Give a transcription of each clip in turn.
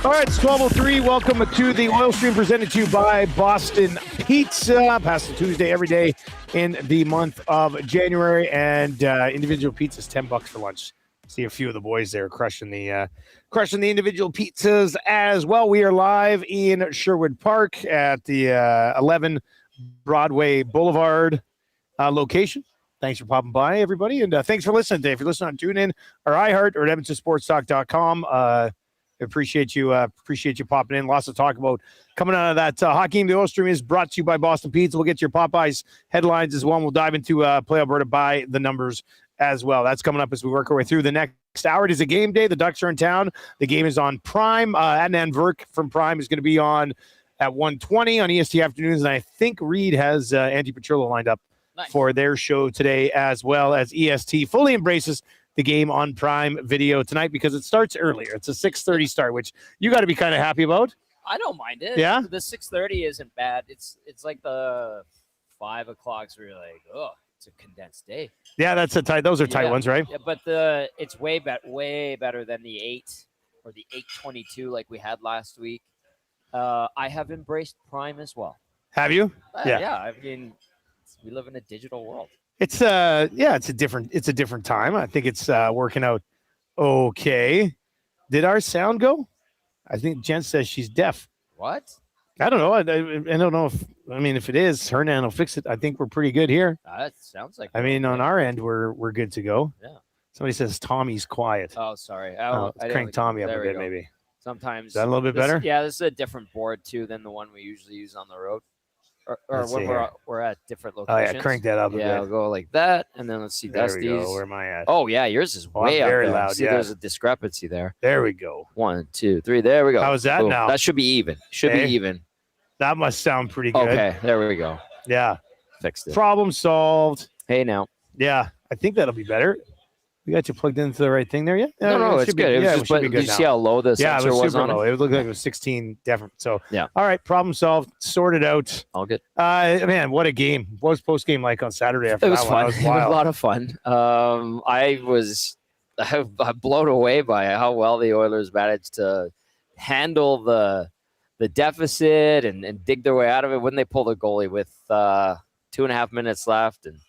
All right, it's 12:03. Welcome to the Oil Stream presented to you by Boston Pizza. Past the Tuesday every day in the month of January, and individual pizzas $10 for lunch. See a few of the boys there crushing the individual pizzas as well. We are live in Sherwood Park at the 11 Broadway Boulevard location. Thanks for popping by, everybody, and thanks for listening today. If you're listening on TuneIn or iHeart or at EdmontonSportsTalk.com, appreciate you popping in. Lots to talk about coming out of that hockey game. The Oil Stream is brought to you by Boston Pizza. We'll get to your Popeyes headlines as well. We'll dive into Play Alberta by the numbers as well. That's coming up as we work our way through the next hour. It is a game day. The Ducks are in town. The game is on Prime. Adnan Verk from Prime is going to be on at 1:20 on EST Afternoons, and I think Reed has Andy Petrillo lined up for their show today, as well as EST fully embraces the game on Prime Video tonight because it starts earlier. It's a 6:30 start, which you got to be kind of happy about. I don't mind it. Yeah? The 6:30 isn't bad. It's like the 5 o'clocks where you're like, oh, it's a condensed day. Yeah, those are tight ones, right? Yeah, but it's way better than the 8 or the 8:22 like we had last week. I have embraced Prime as well. Have you? Yeah. I mean, we live in a digital world. It's a different time. I think it's working out okay. Did our sound go? I think Jen says she's deaf. What? I don't know. I don't know if it is, Hernan will fix it. I think we're pretty good here. That sounds like. On our end, we're good to go. Yeah. Somebody says Tommy's quiet. Oh, sorry. Let's crank Tommy up a bit, maybe. Sometimes. Is that a little bit better? Yeah, this is a different board too than the one we usually use on the road. Or when we're at different locations. Oh, yeah, crank that up a bit. Yeah, I'll go like that, and then let's see Dusty's. Dusty's. Where am I at? Oh, yeah, yours is way up very there. loud, See, yeah. there's a discrepancy there. There we go. 1, 2, 3. There we go. How is that Boom. now? That should be even. Should be even. That must sound pretty good. Okay, there we go. Yeah. Fixed it. Problem solved. Hey, now. Yeah, I think that'll be better. We got you plugged into the right thing there yet? No, it's good. It should be good. Did you see how low the sensor was super on low. it? It looked like it was 16 different. So, yeah. All right, problem solved. Sorted out. All good. Man, what a game. What was post-game like on Saturday after it was that fun. one? It was wild. It was a lot of fun. I'm blown away by how well the Oilers managed to handle the deficit and dig their way out of it when they pulled the goalie with 2.5 minutes left. And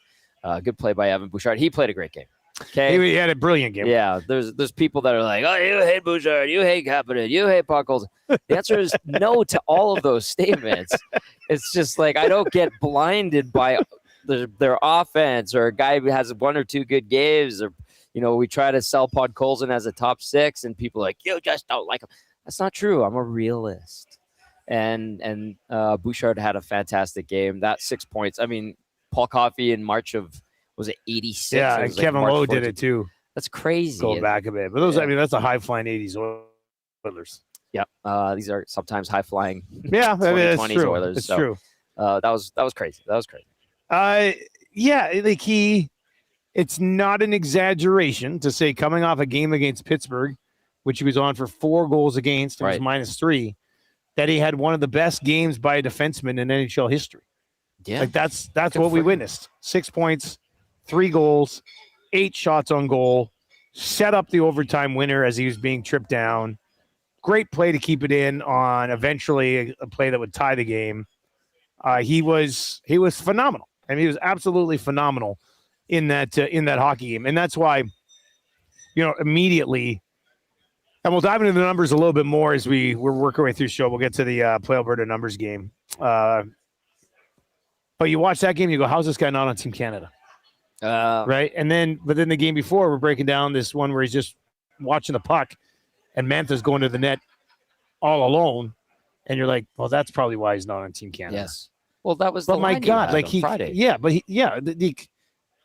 good play by Evan Bouchard. He played a great game. Okay, he had a brilliant game. Yeah, there's people that are like, oh, you hate Bouchard, you hate Kapanen, you hate Puckles. The answer is no to all of those statements. It's just like I don't get blinded by their offense or a guy who has 1 or 2 good games, or we try to sell Podkolzin as a top 6, and people are like, you just don't like him. That's not true. I'm a realist. And Bouchard had a fantastic game. That 6 points. I mean, Paul Coffey in March of. Was it 86? Yeah, and Kevin Lowe did it too. That's crazy. Go back a bit. But that's a high-flying 80s Oilers. Yeah. These are sometimes high-flying. Yeah, that's true. Oilers. It's true. That was crazy. That was crazy. It's not an exaggeration to say coming off a game against Pittsburgh, which he was on for 4 goals against, it was -3, that he had one of the best games by a defenseman in NHL history. Yeah. That's what we witnessed. 6 points, 3 goals, 8 shots on goal, set up the overtime winner as he was being tripped down. Great play to keep it in on eventually a play that would tie the game. He was phenomenal. I mean, he was absolutely phenomenal in that hockey game. And that's why, immediately, and we'll dive into the numbers a little bit more as we're working our way through the show. We'll get to the Play Alberta numbers game. But you watch that game, you go, how's this guy not on Team Canada? Right? But then the game before, we're breaking down this one where he's just watching the puck and Mantha's going to the net all alone. And you're like, well, that's probably why he's not on Team Canada. Yes. Well, that was but my God, like Friday. Yeah, but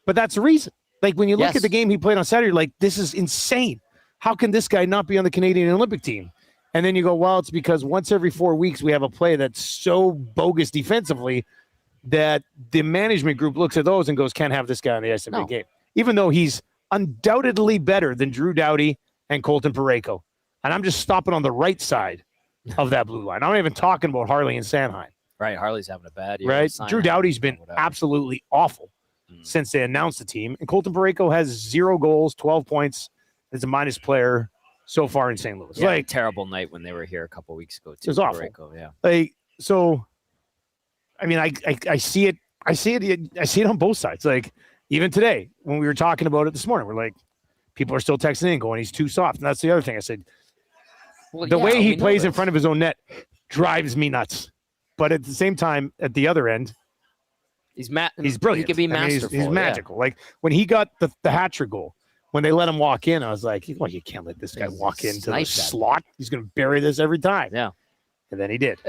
but that's the reason. Like when you look at the game he played on Saturday, you're like, this is insane. How can this guy not be on the Canadian Olympic team? And then you go, well, it's because once every 4 weeks we have a play that's so bogus defensively that the management group looks at those and goes, can't have this guy on the ice every game. Even though he's undoubtedly better than Drew Doughty and Colton Parayko. And I'm just stopping on the right side of that blue line. I'm not even talking about Harley and Sanheim. Right, Harley's having a bad year. Right, Drew Doughty's been absolutely awful since they announced the team. And Colton Parayko has 0 goals, 12 points. Is a minus player so far in St. Louis. Yeah, Like, terrible night when they were here a couple weeks ago. Too. It was awful. Rico, yeah. Like, so, I mean, I see it. I see it on both sides. Like, even today when we were talking about it this morning, we're like, people are still texting in going, he's too soft. And that's the other thing I said. Well, the way he plays in this. front of his own net drives me nuts. But at the same time, at the other end, he's brilliant. He could be masterful. He's magical. Like when he got the hat trick goal, when they let him walk in, I was like, well, you can't let this guy walk into the slot. He's going to bury this every time. Yeah. And then he did.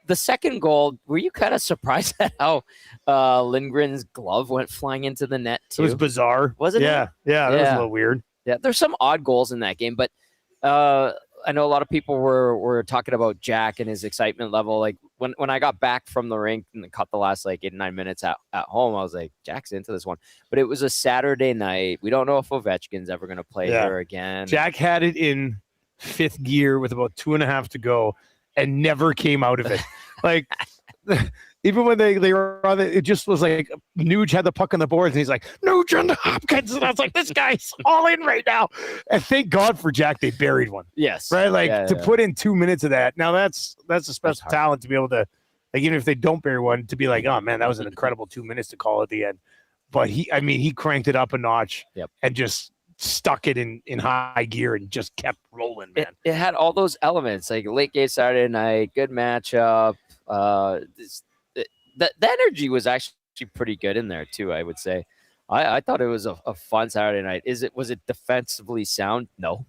The second goal, were you kind of surprised at how Lindgren's glove went flying into the net too? It was bizarre. Wasn't it? Yeah, that was a little weird. Yeah, there's some odd goals in that game, but I know a lot of people were talking about Jack and his excitement level. Like when I got back from the rink and caught the last like 8 or 9 minutes at home, I was like, Jack's into this one. But it was a Saturday night. We don't know if Ovechkin's ever going to play here again. Jack had it in fifth gear with about 2.5 to go and never came out of it. Like even when they were on it just was like Nuge had the puck on the boards and he's like, Nuge and Hopkins. And I was like, this guy's all in right now. And thank God for Jack, they buried one. Yes. Right? Like to put in 2 minutes of that. Now that's a special talent to be able to, like, even if they don't bury one, to be like, oh man, that was an incredible 2 minutes to call at the end. But he cranked it up a notch and just stuck it in high gear and just kept rolling, man. It had all those elements, like late game Saturday night, good matchup. The energy was actually pretty good in there too, I would say. I thought it was a fun Saturday night. Was it defensively sound? No.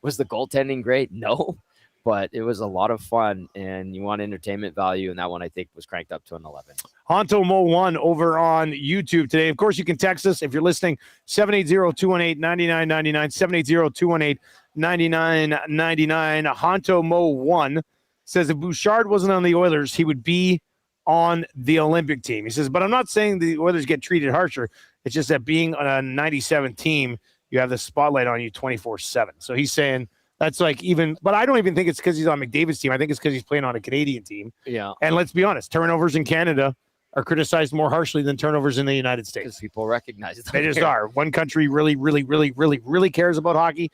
Was the goaltending great? No. But it was a lot of fun, and you want entertainment value, and that one I think was cranked up to an 11. Honto Mo 1 over on YouTube today. Of course, you can text us if you're listening, 780-218-9999, 780-218-9999. Honto Mo 1 says if Bouchard wasn't on the Oilers, he would be on the Olympic team. He says, but I'm not saying the Oilers get treated harsher. It's just that being on a 97 team, you have the spotlight on you 24/7. So he's saying that's like even, but I don't even think it's because he's on McDavid's team. I think it's because he's playing on a Canadian team. Yeah. And let's be honest, turnovers in Canada are criticized more harshly than turnovers in the United States. Because people recognize it. They just are. One country really, really, really, really, really cares about hockey.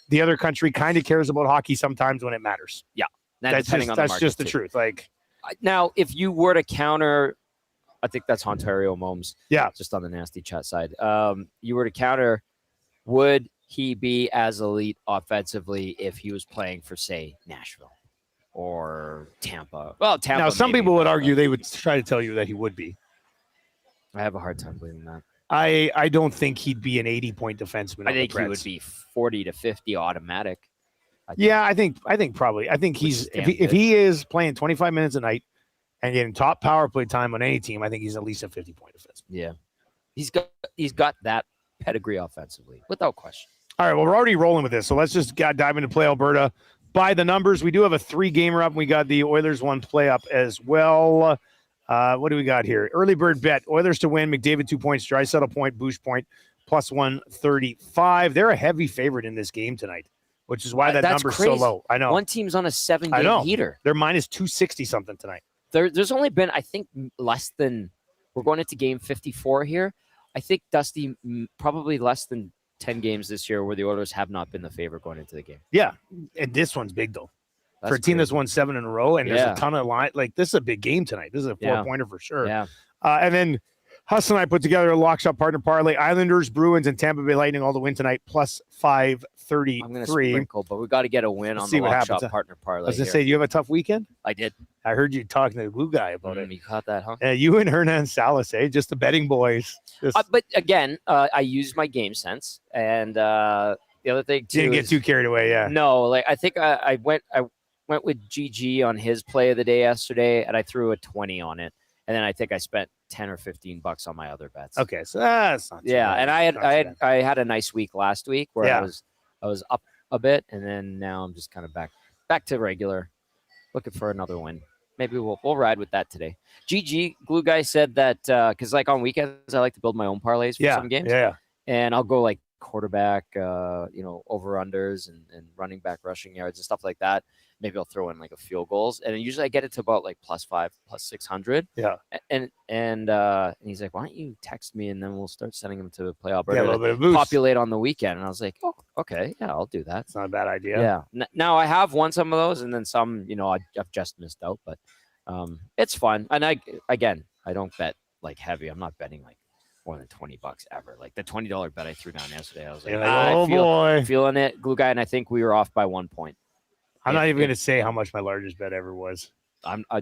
The other country kind of cares about hockey sometimes when it matters. Yeah. That's just the truth. Like, now, if you were to counter, I think that's Ontario Momes. Yeah. Just on the nasty chat side. You were to counter, would he be as elite offensively if he was playing for, say, Nashville or Tampa? Well, Tampa. Now, some people would argue they would try to tell you that he would be. I have a hard time believing that. I don't think he'd be an 80-point defenseman. I think he would be 40 to 50 automatic. I think probably. I think he's if he is playing 25 minutes a night and getting top power play time on any team, I think he's at least a 50-point defenseman. Yeah, he's got that pedigree offensively, without question. All right, well, we're already rolling with this, so let's just dive into Play Alberta by the numbers. We do have a 3-gamer up, and we got the Oilers 1 play up as well. What do we got here? Early bird bet: Oilers to win. McDavid 2 points. Draisaitl point. Bouch point. Plus 135. They're a heavy favorite in this game tonight, which is why that number's crazy. so low. I know. One team's on a 7-game heater. They're minus 260 something tonight. There's only been, I think, less than, we're going into game 54 here. I think, Dusty, probably less than 10 games this year where the Oilers have not been the favorite going into the game. Yeah, and this one's big, though. That's for a team crazy. that's won 7 in a row, and there's a ton of line. Like, this is a big game tonight. This is a 4-pointer for sure. Yeah. And then Huss and I put together a lock shot partner parlay. Islanders, Bruins, and Tampa Bay Lightning all to win tonight, plus 533. I'm going to sprinkle, but we got to get a win on the lock shot partner parlay. I was going to say, do you have a tough weekend? I did. I heard you talking to the glue guy about it. You caught that, huh? You and Hernan Salas, just the betting boys. But again, I used my game sense, and the other thing too, didn't get too carried away. Yeah. No, like I think I went with GG on his play of the day yesterday, and I threw a 20 on it, and then I think I spent $10 or $15 on my other bets. Okay, so that's not too bad. And I had a nice week last week where I was up a bit, and then now I'm just kind of back to regular, looking for another win. Maybe we'll ride with that today. GG Glue Guy said that because like on weekends I like to build my own parlays for some games. Yeah. And I'll go like quarterback, over unders and running back rushing yards and stuff like that. maybe I'll throw in like a field goals, and usually I get it to about like +5, +600. Yeah. And he's like, why don't you text me and then we'll start sending them to play Alberta Yeah, a little bit of boost. populate on the weekend. And I was like, oh, okay, yeah, I'll do that. It's not a bad idea. Yeah. Now I have won some of those, and then some, I've just missed out, but it's fun. And I don't bet like heavy. I'm not betting like more than $20 ever. Like the $20 bet I threw down yesterday, I was like, boy, feeling it, glue guy, and I think we were off by 1 point. I'm not even going to say how much my largest bet ever was.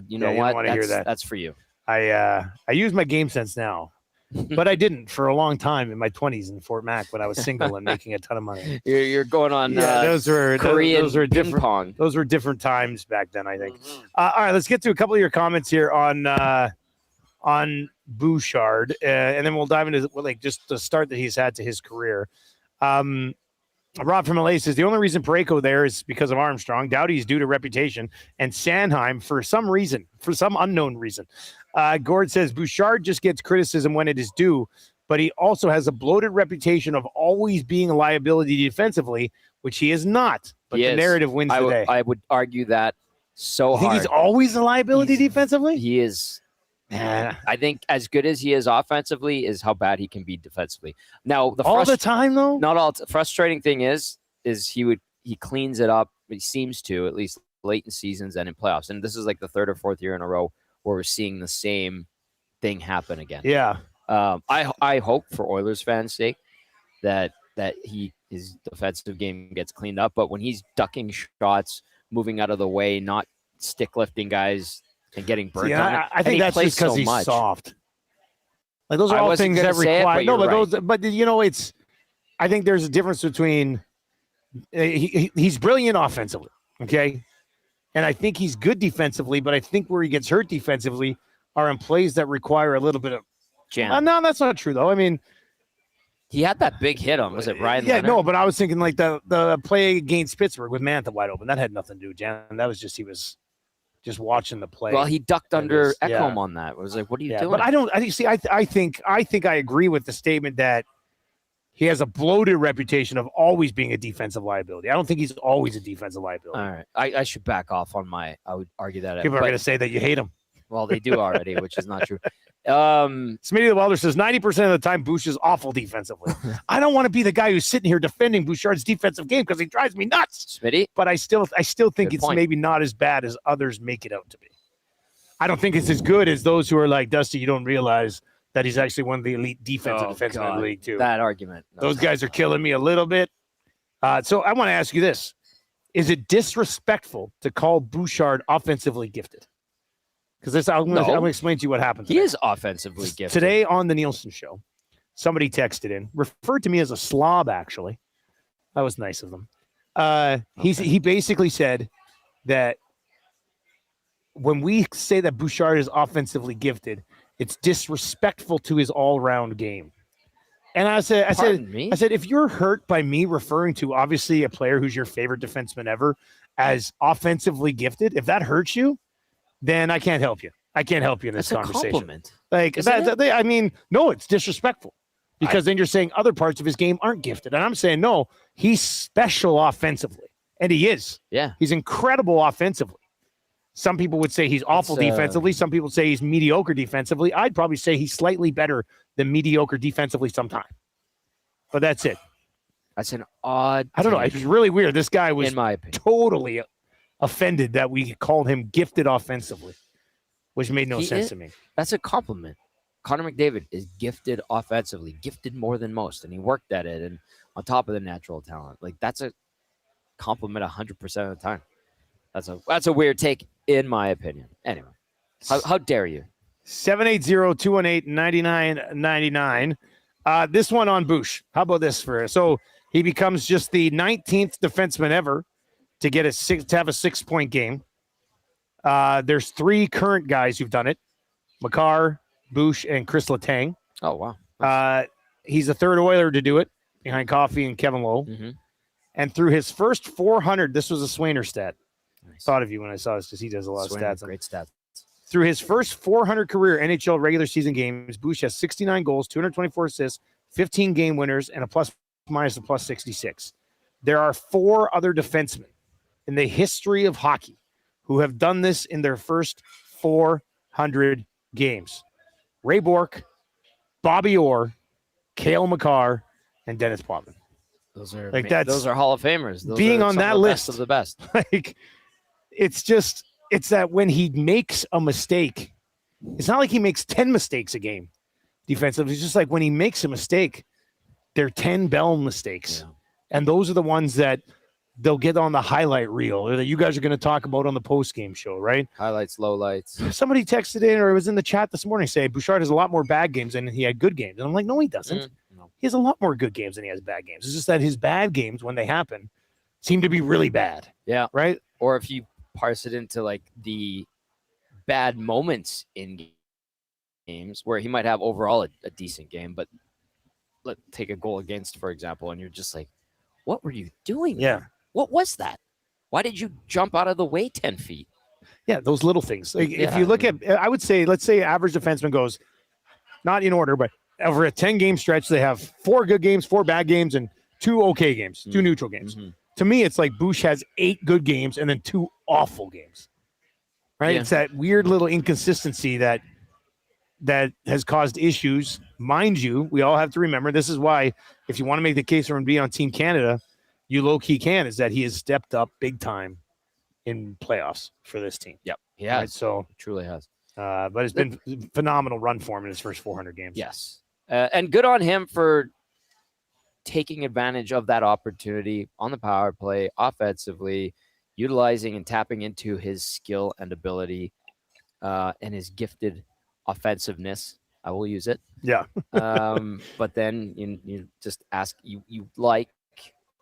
You know what? Don't want to hear that. That's for you. I use my game sense now, but I didn't for a long time in my 20s in Fort Mac when I was single and making a ton of money. You're going on. Those were ping pong. Those were different times back then, I think. All right, let's get to a couple of your comments here on Bouchard, and then we'll dive into just the start that he's had to his career. Rob from LA says the only reason Parayko there is because of Armstrong. Doughty's due to reputation, and Sanheim for some unknown reason. Gord says Bouchard just gets criticism when it is due, but he also has a bloated reputation of always being a liability defensively, which he is not. But the narrative wins the day. I would argue that so hard. You think he's always a liability defensively? He is. I think as good as he is offensively is how bad he can be defensively. Now, the time though. Not all. Frustrating thing is he cleans it up. He seems to, at least late in seasons and in playoffs. And this is like the third or fourth year in a row where we're seeing the same thing happen again. Yeah. I hope for Oilers fans' sake that his defensive game gets cleaned up. But when he's ducking shots, moving out of the way, not stick lifting guys and getting burnt on it. I think that's just because he's soft. Like those are all things that require. It's. I think there's a difference between. He's brilliant offensively, okay, and I think he's good defensively. But I think where he gets hurt defensively are in plays that require a little bit of jam. No, that's not true though. I mean, he had that big hit on. Was it Ryan? Yeah, Leonard? No, but I was thinking like the play against Pittsburgh with Mantha wide open. That had nothing to do with jam. That was just he was. Just watching the play. Well, he ducked under Ekholm on that. It was like, what are you doing? But I think I agree with the statement that he has a bloated reputation of always being a defensive liability. I don't think he's always a defensive liability. All right. I should back off on I would argue that. People are going to say that you hate him. Well, they do already, which is not true. Smitty the Welder says 90% of the time Bouch is awful defensively. I don't want to be the guy who's sitting here defending Bouchard's defensive game because he drives me nuts. Smitty, but I still think it's maybe not as bad as others make it out to be. I don't think it's as good as those who are like Dusty. You don't realize that he's actually one of the elite defensive defensemen in the league too. That argument. Those guys are killing me a little bit. So I want to ask you this: is it disrespectful to call Bouchard offensively gifted? Because I'm going to explain to you what happened today. He is offensively gifted. Today on the Nielson show, somebody texted in, referred to me as a slob, actually. That was nice of them. He basically said that when we say that Bouchard is offensively gifted, it's disrespectful to his all-round game. And I said, if you're hurt by me referring to obviously a player who's your favorite defenseman ever as offensively gifted, if that hurts you, then I can't help you. I can't help you in this conversation. Compliment. No, it's disrespectful because then you're saying other parts of his game aren't gifted. And I'm saying, no, he's special offensively. And he is. Yeah. He's incredible offensively. Some people would say he's awful defensively. Some people say he's mediocre defensively. I'd probably say he's slightly better than mediocre defensively sometime. But that's it. That's an odd. I don't know. It's really weird. This guy was, in my opinion, totally offended that we called him gifted offensively, which made no sense to me. That's a compliment. Connor McDavid is gifted offensively, gifted more than most, and he worked at it. And on top of the natural talent, like that's a compliment 100% of the time. That's a weird take, in my opinion. Anyway, how dare you? 780-218-9999. This one on Bouch. How about this so he becomes just the 19th defenseman ever to get have a 6-point game. There's 3 current guys who've done it: Makar, Bouch, and Chris Letang. Oh wow! He's the third Oiler to do it, behind Coffey and Kevin Lowe. Mm-hmm. And through his first 400, this was a Swainer stat. Nice. Thought of you when I saw this because he does a lot of stats. Great stats. Through his first 400 career NHL regular season games, Bouch has 69 goals, 224 assists, 15 game winners, and a plus-minus of +66. There are 4 other defensemen in the history of hockey who have done this in their first 400 games. Ray Bourque, Bobby Orr, Cale Makar, and Dennis Potvin. Those are Hall of Famers. Those being are on some that of the list best of the best. Like, it's that when he makes a mistake, it's not like he makes 10 mistakes a game defensively. It's just like when he makes a mistake, they're 10 Bell mistakes. Yeah. And those are the ones that they'll get on the highlight reel or that you guys are going to talk about on the post-game show, right? Highlights, lowlights. Somebody texted in or it was in the chat this morning saying Bouchard has a lot more bad games than he had good games. And I'm like, no, he doesn't. No. He has a lot more good games than he has bad games. It's just that his bad games, when they happen, seem to be really bad. Yeah. Right? Or if you parse it into like the bad moments in games where he might have overall a decent game, but let's take a goal against, for example, and you're just like, what were you doing? Yeah. What was that? Why did you jump out of the way 10 feet? Yeah, those little things. Like if you look at, I would say, let's say average defenseman goes, not in order, but over a 10-game stretch, they have 4 good games, 4 bad games, and 2 okay games, 2 neutral games. Mm-hmm. To me, it's like Bouch has 8 good games and then 2 awful games. Right? Yeah. It's that weird little inconsistency that has caused issues. Mind you, we all have to remember, this is why if you want to make the case for him to be on Team Canada, you low-key can, is that he has stepped up big time in playoffs for this team. Yep. Yeah. Right? So it truly has. but it's been a phenomenal run for him in his first 400 games. Yes. And good on him for taking advantage of that opportunity on the power play, offensively, utilizing and tapping into his skill and ability and his gifted offensiveness. I will use it. Yeah. But then you just ask, you like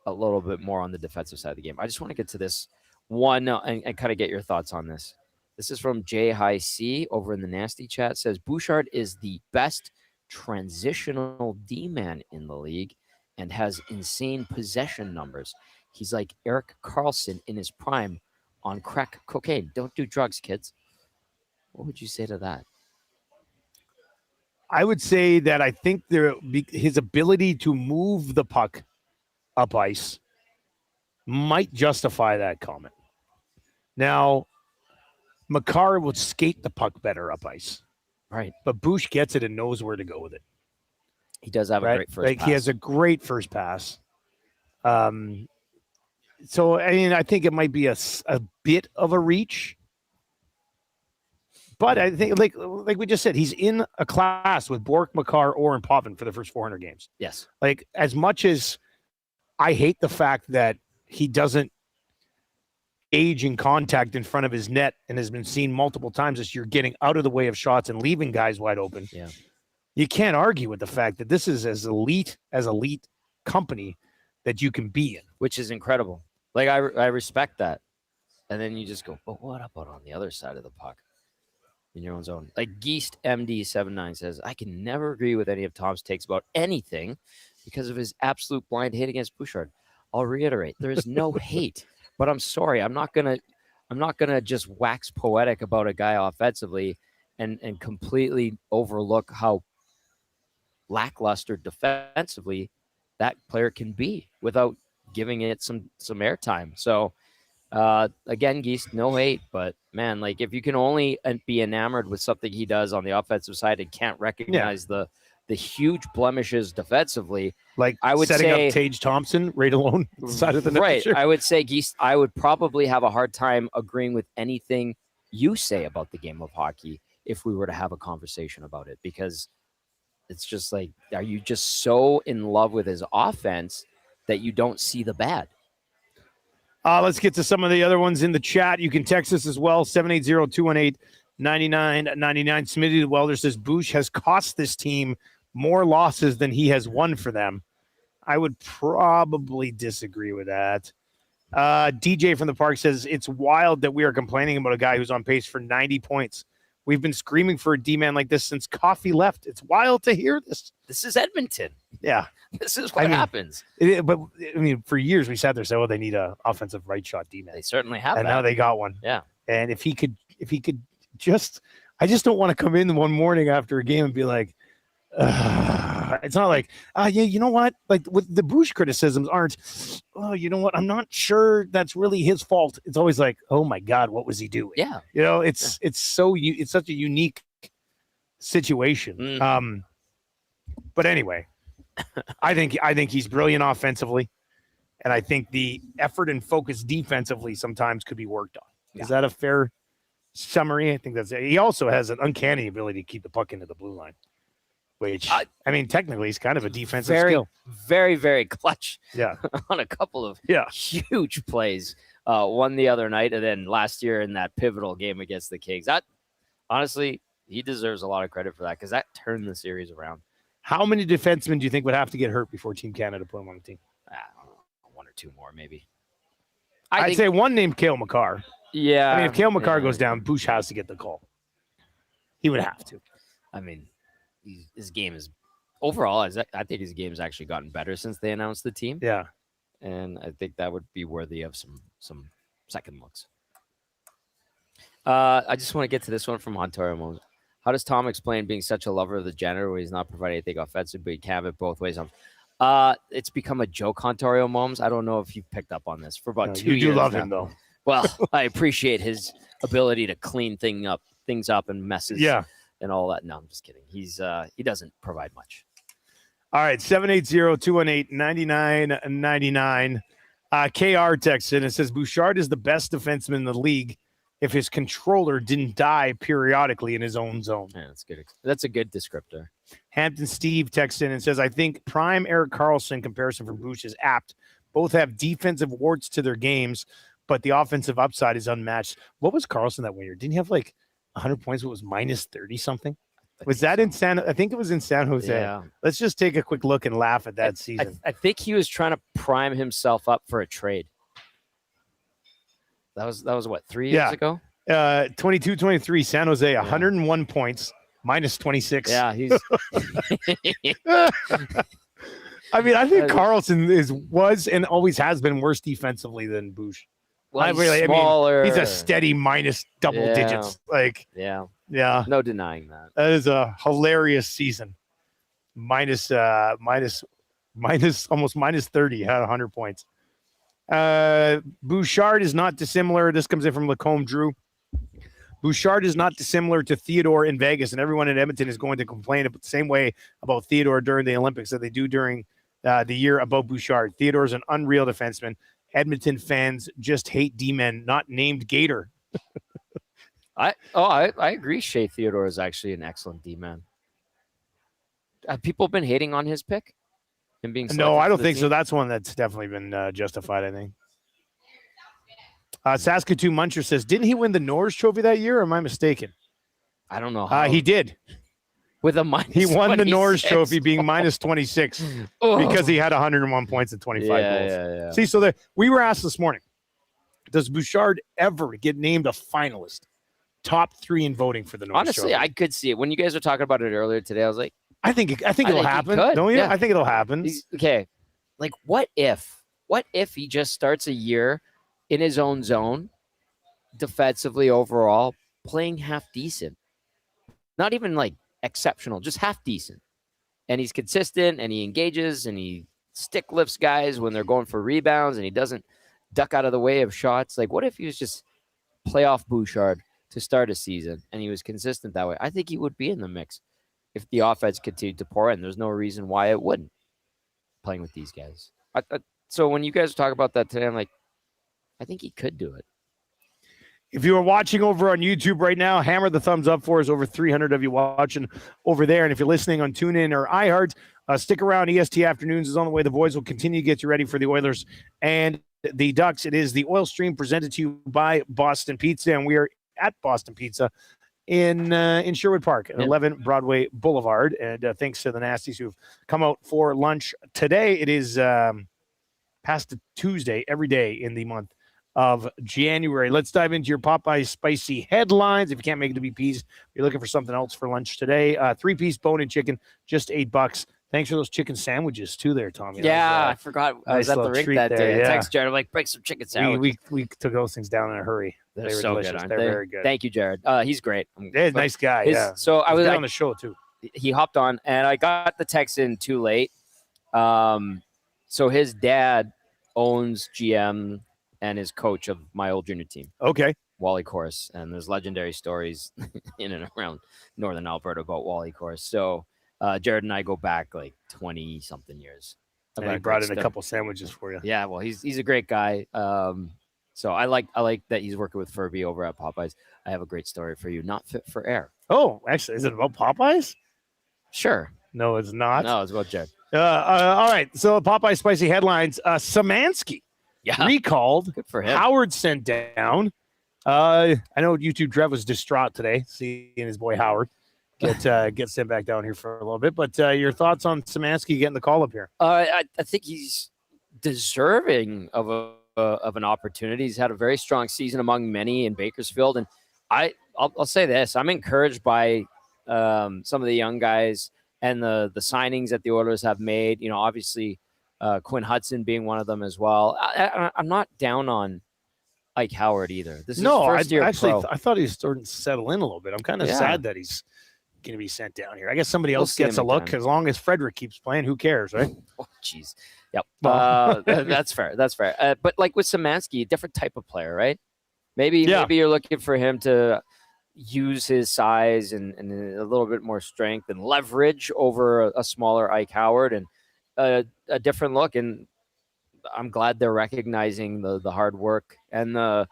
a little bit more on the defensive side of the game. I just want to get to this one and kind of get your thoughts on this. This is from J High C over in the Nasty Chat. Says Bouchard is the best transitional D-man in the league and has insane possession numbers. He's like Erik Karlsson in his prime on crack cocaine. Don't do drugs, kids. What would you say to that? I would say that I think his ability to move the puck up ice might justify that comment. Now, Makar would skate the puck better up ice. Right. But Bouch gets it and knows where to go with it. He does have a great first pass. He has a great first pass. So, I mean, I think it might be a bit of a reach. But I think, like we just said, he's in a class with Bourque, Makar, Orr, and Potvin for the first 400 games. Yes. Like, as much as I hate the fact that he doesn't age in contact in front of his net and has been seen multiple times this year getting out of the way of shots and leaving guys wide open. Yeah. You can't argue with the fact that this is as elite company that you can be in. Which is incredible. Like, I respect that. And then you just go, but what about on the other side of the puck? In your own zone. Like Geest MD79 says, I can never agree with any of Tom's takes about anything because of his absolute blind hate against Bouchard. I'll reiterate, there is no hate, but I'm sorry. I'm not gonna just wax poetic about a guy offensively and completely overlook how lackluster defensively that player can be without giving it some airtime. So again, Geest, no hate, but man, like if you can only be enamored with something he does on the offensive side and can't recognize the huge blemishes defensively, like I would setting say up Tage Thompson right alone side of the net. Right. I would say, Geest, I would probably have a hard time agreeing with anything you say about the game of hockey if we were to have a conversation about it, because it's just like, are you just so in love with his offense that you don't see the bad? Let's get to some of the other ones in the chat. You can text us as well, 780-218-9999. Smitty the Welder says, Bouch has cost this team more losses than he has won for them. I would probably disagree with that. DJ from the Park says, it's wild that we are complaining about a guy who's on pace for 90 points. We've been screaming for a D-man like this since Coffey left. It's wild to hear this. This is Edmonton. Yeah. This is what happens. But, I mean, for years we sat there and said, well, they need an offensive right shot D-man. They certainly have and that. now they got one. Yeah. And if he could just, I just don't want to come in one morning after a game and be like, it's not like, yeah, you know what? Like with the Bouch criticisms aren't, oh, you know what? I'm not sure that's really his fault. It's always like, oh my God, what was he doing? Yeah. It's such a unique situation. But anyway, I think he's brilliant offensively, and I think the effort and focus defensively sometimes could be worked on. Yeah. Is that a fair summary? I think that's it. He also has an uncanny ability to keep the puck into the blue line, which I mean, technically, he's kind of a defensive skill. Very, very clutch. Yeah, on a couple of huge plays. One the other night, and then last year in that pivotal game against the Kings. That honestly, he deserves a lot of credit for that because that turned the series around. How many defensemen do you think would have to get hurt before Team Canada put him on the team? I don't know, one or two more, maybe. I'd say one named Cale Makar. Yeah. I mean, if Cale Makar goes down, Bouch has to get the call. He would have to. I mean, his game is overall. I think his game has actually gotten better since they announced the team. Yeah, and I think that would be worthy of some second looks. I just want to get to this one from Ontario. How does Tom explain being such a lover of the janitor where he's not providing anything offensive, but he can have it both ways? It's become a joke, Ontario Moms. I don't know if you've picked up on this for about 2 years. You do love now. him, though. Well, I appreciate his ability to clean things up and messes and all that. No, I'm just kidding. He doesn't provide much. All right, 780-218-9999. KR texts in and says, Bouchard is the best defenseman in the league if his controller didn't die periodically in his own zone. Yeah, that's good. That's a good descriptor. Hampton Steve texts in and says, I think prime Erik Karlsson comparison from Bouch is apt. Both have defensive warts to their games, but the offensive upside is unmatched. What was Karlsson that one year? Didn't he have like 100 points? What was minus 30 something? Was that in I think it was in San Jose. Yeah. Let's just take a quick look and laugh at that season. I think he was trying to prime himself up for a trade. That was what, 3 years ago? 22-23, San Jose, 101 points, minus 26. Yeah, he's I mean, I think Karlsson was and always has been worse defensively than Bouch. Well, smaller. I mean, he's a steady minus double digits. Yeah. No denying that. That is a hilarious season. Minus almost minus 30, had 100 points. Bouchard is not dissimilar. This comes in from Lacombe Drew. Bouchard is not dissimilar to Theodore in Vegas, and everyone in Edmonton is going to complain the same way about Theodore during the Olympics that they do during the year about Bouchard. Theodore is an unreal defenseman. Edmonton fans just hate Dmen, not named Gator. I agree. Shea Theodore is actually an excellent D-man. Have people been hating on his pick? Him being no, I don't think so. That's one that's definitely been justified, I think. Saskatoon Muncher says, didn't he win the Norris Trophy that year, or am I mistaken? I don't know how. He did. With a minus He won 26. the Norris Trophy being minus 26 because he had 101 points and 25 goals. Yeah. See, so we were asked this morning, does Bouchard ever get named a finalist? Top 3 in voting for the Norris Trophy. Honestly, I could see it. When you guys were talking about it earlier today, I was like, I think it'll happen. Don't you? Yeah. I think it'll happen. Okay. Like, what if he just starts a year in his own zone, defensively overall, playing half decent? Not even like exceptional, just half decent. And he's consistent and he engages and he stick lifts guys when they're going for rebounds and he doesn't duck out of the way of shots. Like, what if he was just playoff Bouchard to start a season and he was consistent that way? I think he would be in the mix if the offense continued to pour in. There's no reason why it wouldn't, playing with these guys. So when you guys talk about that today, I'm like, I think he could do it. If you are watching over on YouTube right now, hammer the thumbs up for us. Over 300 of you watching over there. And if you're listening on TuneIn or iHeart, stick around. EST Afternoons is on the way. The boys will continue to get you ready for the Oilers and the Ducks. It is the Oil Stream presented to you by Boston Pizza, and we are at Boston Pizza in Sherwood Park at 11 Broadway Boulevard. And thanks to the Nasties who've come out for lunch today. It is past the Tuesday every day in the month of January. Let's dive into your Popeye spicy headlines. If you can't make it to BP's, you're looking for something else for lunch today. 3-piece bone-in chicken, just $8. Thanks for those chicken sandwiches too there, Tommy. Yeah, I forgot. I was at the rink that day. I texted Jared, I'm like, break some chicken sandwiches. We took those things down in a hurry. They're so delicious. Good, aren't they? They're very good. Very good. He's great. Nice guy. So I was on the show too. he hopped on, and I got the text in too late. So his dad owns GM and is coach of my old junior team. Okay. Wally Course, and there's legendary stories in and around northern Alberta about Wally Course. So Jared and I go back like 20 something years. And he brought in a couple sandwiches for you. Yeah, well, he's a great guy. So I like that he's working with Furby over at Popeyes. I have a great story for you. Not fit for air. Oh, actually, is it about Popeyes? Sure. No, it's not. No, it's about Jared. All right. So Popeye spicy headlines. Samasnski recalled. Good for him. Howard sent down. I know YouTube Trev was distraught today seeing his boy Howard get sent back down here for a little bit. But your thoughts on Samasnski getting the call up here? I think he's deserving of an opportunity. He's had a very strong season among many in Bakersfield, and I'll say this: I'm encouraged by some of the young guys and the signings that the Oilers have made. You know, obviously Quinn Hudson being one of them as well. I'm not down on Ike Howard either. This is first year pro. I thought he was starting to settle in a little bit. I'm kind of sad that he's going to be sent down here. I guess somebody else gets a look. As long as Frederick keeps playing, who cares, right? Oh, jeez. Yep. That's fair. That's fair. But like with Samasnki, different type of player, right? Maybe you're looking for him to use his size and a little bit more strength and leverage over a smaller Ike Howard and a different look. And I'm glad they're recognizing the hard work and the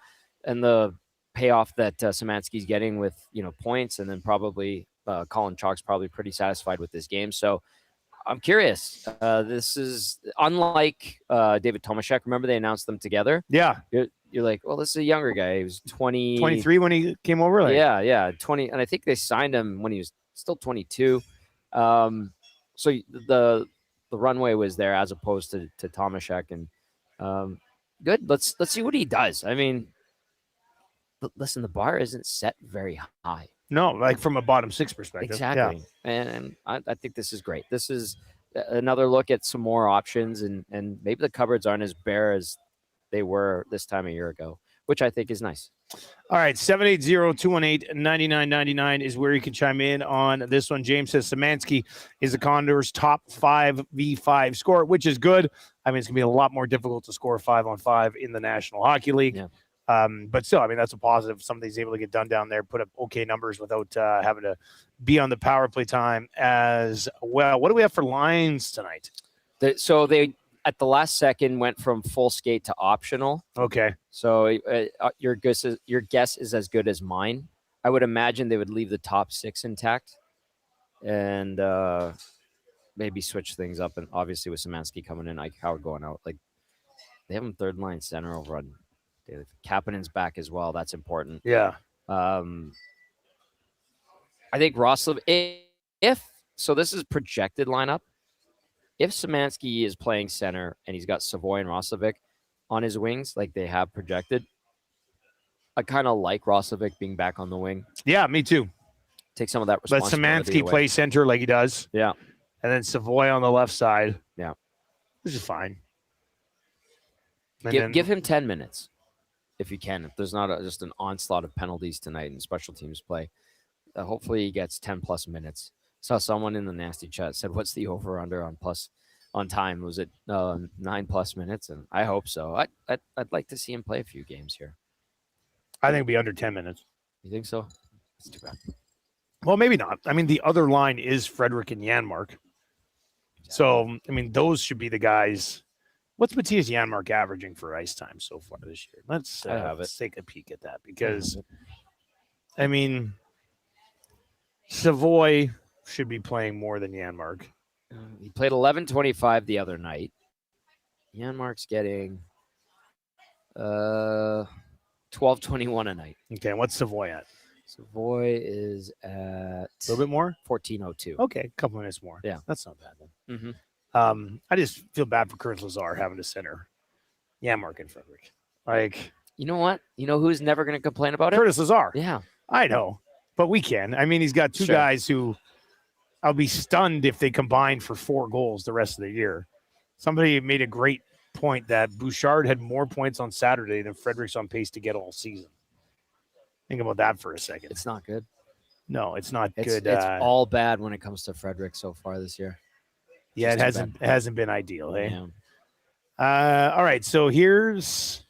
payoff that Samasnki's getting with points, and then probably Colin Chalk's probably pretty satisfied with this game. So I'm curious. This is unlike David Tomaszek. Remember they announced them together? Yeah. You're like, well, this is a younger guy. He was 23 when he came over? Like? Yeah, 20. And I think they signed him when he was still 22. So the runway was there as opposed to Tomaszek. And good. Let's see what he does. I mean, listen, the bar isn't set very high. No, like from a bottom six perspective. Exactly. Yeah. And I think this is great. This is another look at some more options, and maybe the cupboards aren't as bare as they were this time a year ago, which I think is nice. All right, 780-218-9999 is where you can chime in on this one. James says Samasnki is the Condors' top 5v5 scorer, which is good. I mean, it's going to be a lot more difficult to score 5-on-5 in the National Hockey League. Yeah. But still, I mean, that's a positive. Somebody's able to get done down there, put up okay numbers without having to be on the power play time as well. What do we have for lines tonight? So they, at the last second, went from full skate to optional. Okay. So your guess is as good as mine. I would imagine they would leave the top six intact and maybe switch things up. And obviously with Samasnki coming in, Ike Howard going out, like they have him third line center over on Kapanen's back as well. That's important. Yeah. I think Roslovic, so this is projected lineup. If Samasnki is playing center and he's got Savoy and Roslovic on his wings, like they have projected, I kind of like Roslovic being back on the wing. Yeah, me too. Take some of that responsibility. Let Samasnki play center like he does. Yeah. And then Savoy on the left side. Yeah. This is fine. Give him 10 minutes. If you can, if there's not just an onslaught of penalties tonight in special teams play, hopefully he gets 10 plus minutes. Saw someone in the nasty chat said, "What's the over under on time? Was it 9+ minutes?" And I hope so. I'd like to see him play a few games here. I think it'd be under 10 minutes. You think so? That's too bad. Well, maybe not. I mean, the other line is Frederick and Janmark. Exactly. So, I mean, those should be the guys. What's Matthias Janmark averaging for ice time so far this year? Let's take a peek at that because, I mean, Savoy should be playing more than Janmark. He played 11:25 the other night. Janmark's getting 12:21 a night. Okay, what's Savoy at? Savoy is at a little bit more? 14:02. Okay, a couple minutes more. Yeah. That's not bad then. Mm-hmm. I just feel bad for Curtis Lazar having to center Janmark and Frederick. Like, you know what? You know who's never going to complain about it? Curtis Lazar. Yeah. I know, but we can. I mean, he's got two guys who I'll be stunned if they combine for 4 goals the rest of the year. Somebody made a great point that Bouchard had more points on Saturday than Frederick's on pace to get all season. Think about that for a second. It's not good. No, it's not It's good. it's all bad when it comes to Frederick so far this year. Yeah, it Just too hasn't been ideal. Hey. Yeah. All right, so here's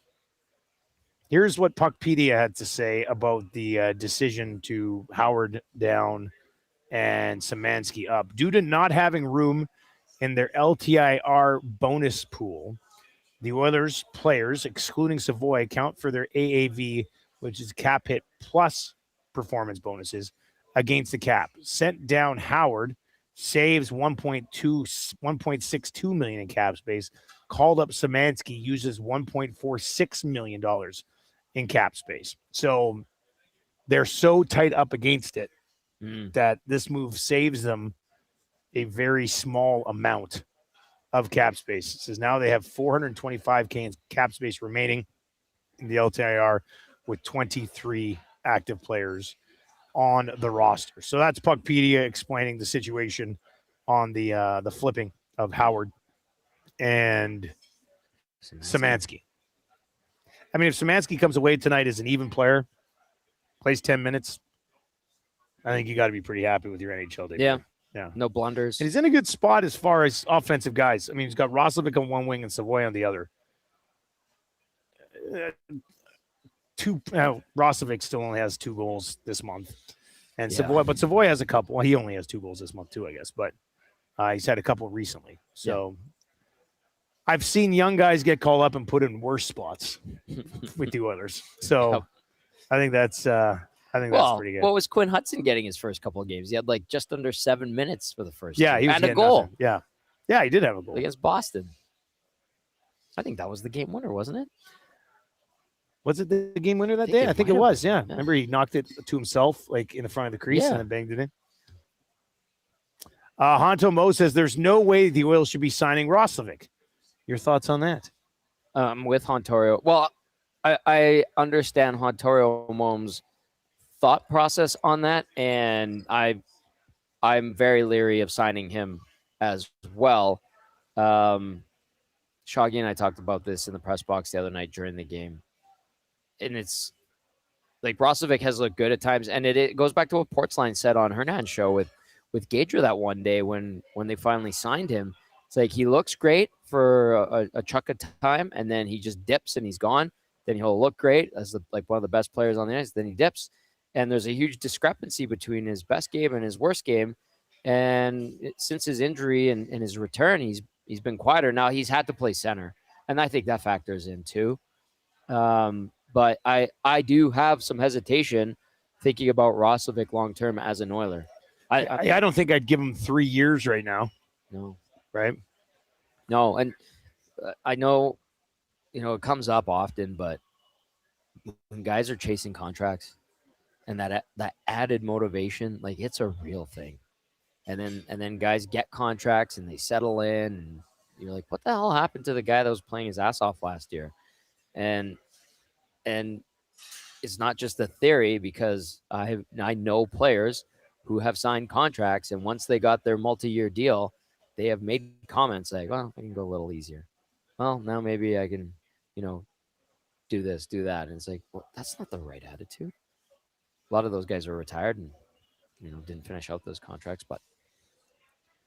what Puckpedia had to say about the decision to Howard down and Samasnki up. Due to not having room in their LTIR bonus pool, the Oilers players, excluding Savoy, count for their AAV, which is cap hit plus performance bonuses, against the cap. Sent down Howard, saves 1.62 million in cap space. Called up Samasnki, uses $1.46 million in cap space. So they're so tight up against it that this move saves them a very small amount of cap space. It says now they have 425K in cap space remaining in the LTIR with 23 active players on the roster. So that's Puckpedia explaining the situation on the flipping of Howard and Samasnki. I mean, if Samasnki comes away tonight as an even player, plays 10 minutes, I think you got to be pretty happy with your NHL debut. Yeah. Yeah. No blunders. And he's in a good spot as far as offensive guys. I mean, he's got Roslovic on one wing and Savoy on the other. Roslovic still only has 2 goals this month. And Savoy has a couple. Well, he only has 2 goals this month too, I guess. But he's had a couple recently. So I've seen young guys get called up and put in worse spots with the Oilers. So I think that's that's pretty good. What was Quinn Hudson getting his first couple of games? He had like just under 7 minutes for the first. Yeah, he was and a goal. Nothing. Yeah, he did have a goal against Boston. I think that was the game winner, wasn't it? Was it the game winner that day? I think it was. Yeah. Remember, he knocked it to himself, like in the front of the crease, and then banged it in. Honto Mo says there's no way the Oilers should be signing Roslovic. Your thoughts on that? With Hontorio. Well, I understand Hontorio Mom's thought process on that, and I'm very leery of signing him as well. Shaggy and I talked about this in the press box the other night during the game, and it's like Roslovic has looked good at times, and it goes back to what Portsline said on Hernan's show with Gadra that one day when they finally signed him. It's like he looks great for a chunk of time, and then he just dips and he's gone. Then he'll look great as like one of the best players on the ice. Then he dips. And there's a huge discrepancy between his best game and his worst game. And since his injury and his return, he's been quieter. Now he's had to play center, and I think that factors in too. But I do have some hesitation thinking about Roslovic long term as an Oiler. I don't think I'd give him 3 years right now. No, right? No, and I know, it comes up often, but when guys are chasing contracts. And that added motivation, like it's a real thing. And then guys get contracts and they settle in, and you're like, what the hell happened to the guy that was playing his ass off last year? And it's not just a theory, because I know players who have signed contracts, and once they got their multi-year deal, they have made comments like, well, I can go a little easier. Well, now maybe I can, do this, do that. And it's like, well, that's not the right attitude. A lot of those guys are retired and, didn't finish out those contracts, but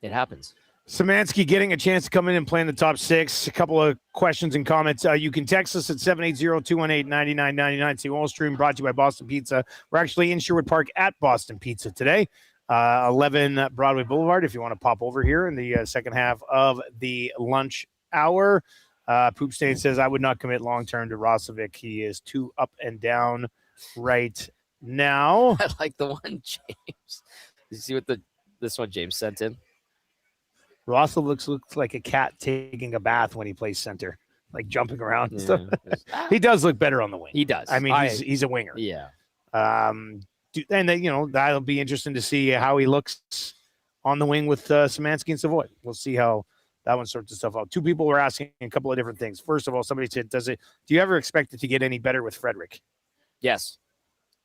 it happens. Samasnki getting a chance to come in and play in the top 6. A couple of questions and comments. You can text us at 780-218-9999. It's the Oil Stream brought to you by Boston Pizza. We're actually in Sherwood Park at Boston Pizza today, 11 Broadway Boulevard, if you want to pop over here in the second half of the lunch hour. Poop Stain says, I would not commit long-term to Roslovic. He is too up and down right now. I like the one, James. Did you see what this one James sent in? Roslovic looks like a cat taking a bath when he plays center, like jumping around and stuff. Yeah. He does look better on the wing. He does. I mean, he's a winger. Yeah. And then, that'll be interesting to see how he looks on the wing with Samasnki and Savoy. We'll see how that one sorts itself out. 2 people were asking a couple of different things. First of all, somebody said, do you ever expect it to get any better with Frederick? Yes.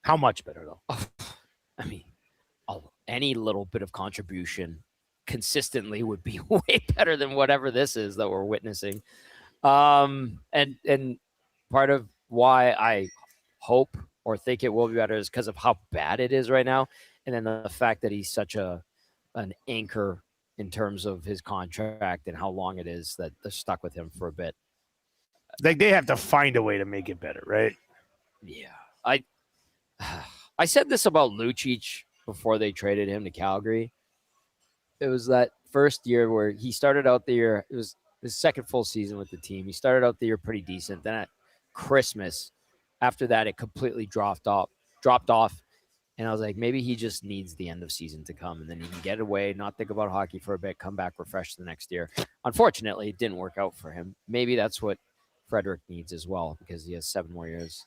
How much better, though? I mean, any little bit of contribution consistently would be way better than whatever this is that we're witnessing. And part of why I hope or think it will be better is because of how bad it is right now. And then the fact that he's such an anchor in terms of his contract and how long it is that they're stuck with him for a bit. Like they have to find a way to make it better, right? Yeah. I said this about Lucic before they traded him to Calgary. It was that first year where he started out the year, it was his second full season with the team. He started out the year pretty decent. Then at Christmas, after that, it completely dropped off. And I was like, maybe he just needs the end of season to come, and then he can get away, not think about hockey for a bit, come back refreshed the next year. Unfortunately, it didn't work out for him. Maybe that's what Frederic needs as well, because he has 7 more years.